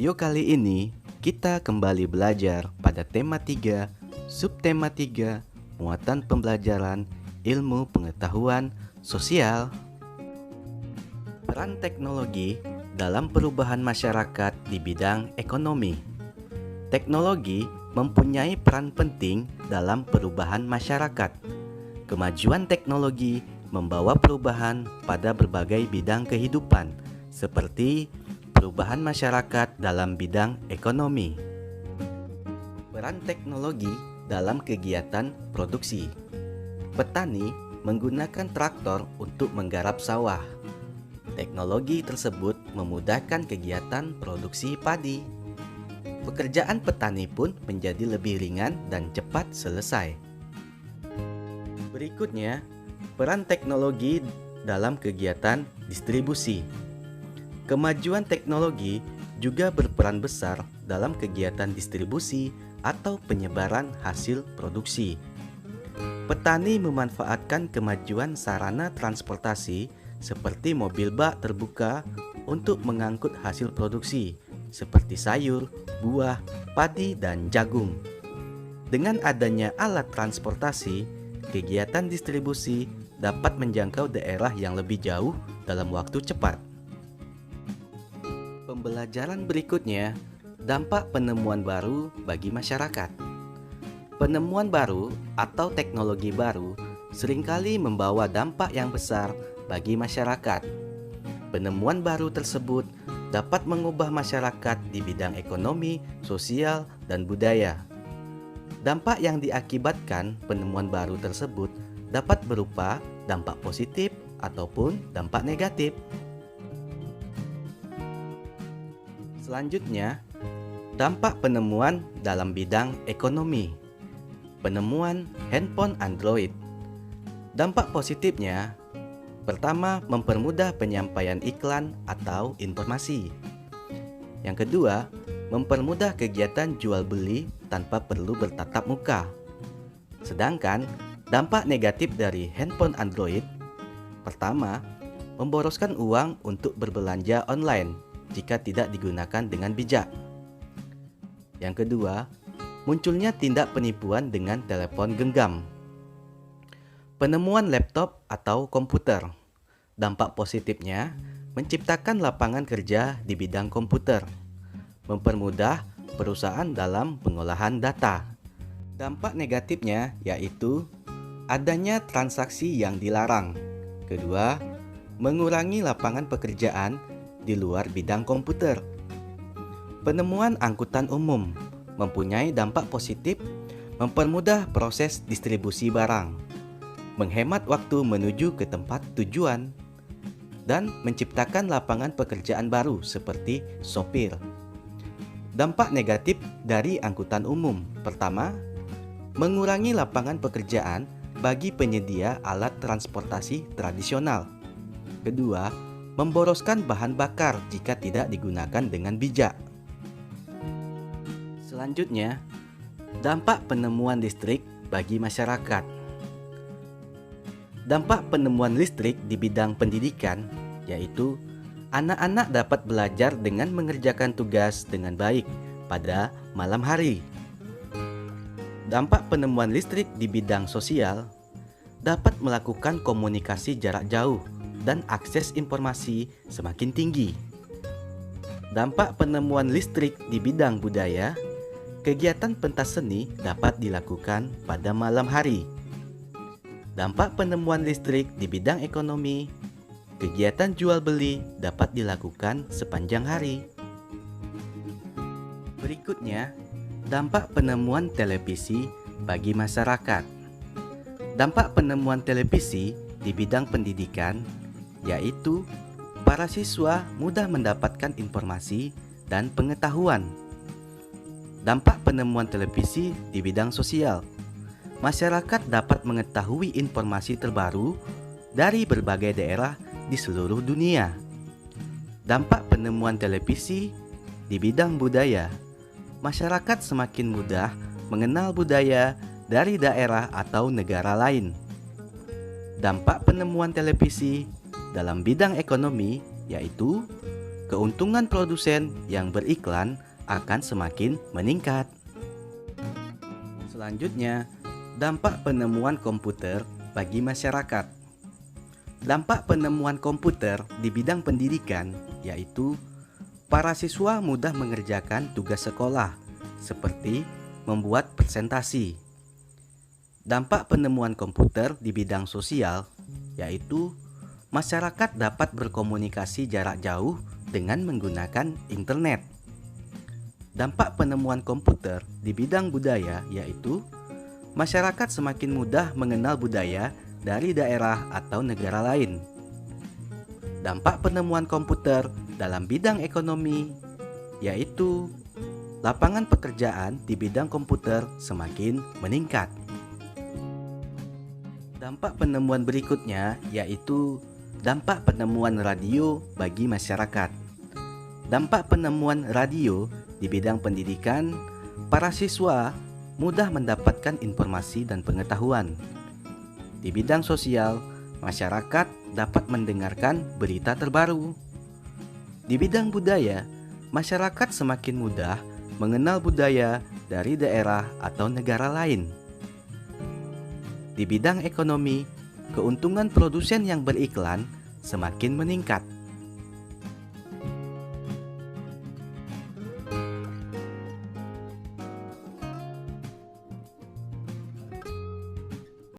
video kali ini, kita kembali belajar pada tema 3, subtema 3, muatan pembelajaran ilmu pengetahuan sosial. Peran teknologi dalam perubahan masyarakat di bidang ekonomi. Teknologi mempunyai peran penting dalam perubahan masyarakat. Kemajuan teknologi membawa perubahan pada berbagai bidang kehidupan, seperti perubahan masyarakat dalam bidang ekonomi. Peran teknologi dalam kegiatan produksi. Petani menggunakan traktor untuk menggarap sawah. Teknologi tersebut memudahkan kegiatan produksi padi. Pekerjaan petani pun menjadi lebih ringan dan cepat selesai. Berikutnya, peran teknologi dalam kegiatan distribusi. Kemajuan teknologi juga berperan besar dalam kegiatan distribusi atau penyebaran hasil produksi. Petani memanfaatkan kemajuan sarana transportasi seperti mobil bak terbuka untuk mengangkut hasil produksi seperti sayur, buah, padi, dan jagung. Dengan adanya alat transportasi, kegiatan distribusi dapat menjangkau daerah yang lebih jauh dalam waktu cepat. Pembelajaran berikutnya, dampak penemuan baru bagi masyarakat. Penemuan baru atau teknologi baru seringkali membawa dampak yang besar bagi masyarakat. Penemuan baru tersebut dapat mengubah masyarakat di bidang ekonomi, sosial, dan budaya. Dampak yang diakibatkan penemuan baru tersebut dapat berupa dampak positif ataupun dampak negatif. Selanjutnya, dampak penemuan dalam bidang ekonomi. Penemuan handphone Android. Dampak positifnya, pertama, mempermudah penyampaian iklan atau informasi. Yang kedua, mempermudah kegiatan jual beli tanpa perlu bertatap muka. Sedangkan dampak negatif dari handphone Android, pertama, memboroskan uang untuk berbelanja online jika tidak digunakan dengan bijak. Yang kedua, munculnya tindak penipuan dengan telepon genggam. Penemuan laptop atau komputer. Dampak positifnya, menciptakan lapangan kerja di bidang komputer, mempermudah perusahaan dalam pengolahan data. Dampak negatifnya yaitu adanya transaksi yang dilarang. Kedua, mengurangi lapangan pekerjaan di luar bidang komputer. Penemuan angkutan umum mempunyai dampak positif, mempermudah proses distribusi barang, menghemat waktu menuju ke tempat tujuan, dan menciptakan lapangan pekerjaan baru seperti sopir. Dampak negatif dari angkutan umum. Pertama, mengurangi lapangan pekerjaan bagi penyedia alat transportasi tradisional. Kedua, memboroskan bahan bakar jika tidak digunakan dengan bijak. Selanjutnya, dampak penemuan listrik bagi masyarakat. Dampak penemuan listrik di bidang pendidikan yaitu anak-anak dapat belajar dengan mengerjakan tugas dengan baik pada malam hari. Dampak penemuan listrik di bidang sosial dapat melakukan komunikasi jarak jauh dan akses informasi semakin tinggi. Dampak penemuan listrik di bidang budaya, kegiatan pentas seni dapat dilakukan pada malam hari. Dampak penemuan listrik di bidang ekonomi, kegiatan jual beli dapat dilakukan sepanjang hari. Berikutnya, dampak penemuan televisi bagi masyarakat. Dampak penemuan televisi di bidang pendidikan yaitu para siswa mudah mendapatkan informasi dan pengetahuan. Dampak penemuan televisi di bidang sosial. Masyarakat dapat mengetahui informasi terbaru dari berbagai daerah di seluruh dunia. Dampak penemuan televisi di bidang budaya. Masyarakat semakin mudah mengenal budaya dari daerah atau negara lain. Dampak penemuan televisi dalam bidang ekonomi yaitu keuntungan produsen yang beriklan akan semakin meningkat. Selanjutnya, dampak penemuan komputer bagi masyarakat. Dampak penemuan komputer di bidang pendidikan yaitu para siswa mudah mengerjakan tugas sekolah seperti membuat presentasi. Dampak penemuan komputer di bidang sosial yaitu masyarakat dapat berkomunikasi jarak jauh dengan menggunakan internet. Dampak penemuan komputer di bidang budaya yaitu masyarakat semakin mudah mengenal budaya dari daerah atau negara lain. Dampak penemuan komputer dalam bidang ekonomi yaitu lapangan pekerjaan di bidang komputer semakin meningkat. Dampak penemuan berikutnya yaitu dampak penemuan radio bagi masyarakat. Dampak penemuan radio di bidang pendidikan, para siswa mudah mendapatkan informasi dan pengetahuan. Di bidang sosial, masyarakat dapat mendengarkan berita terbaru. Di bidang budaya, masyarakat semakin mudah mengenal budaya dari daerah atau negara lain. Di bidang ekonomi, keuntungan produsen yang beriklan semakin meningkat.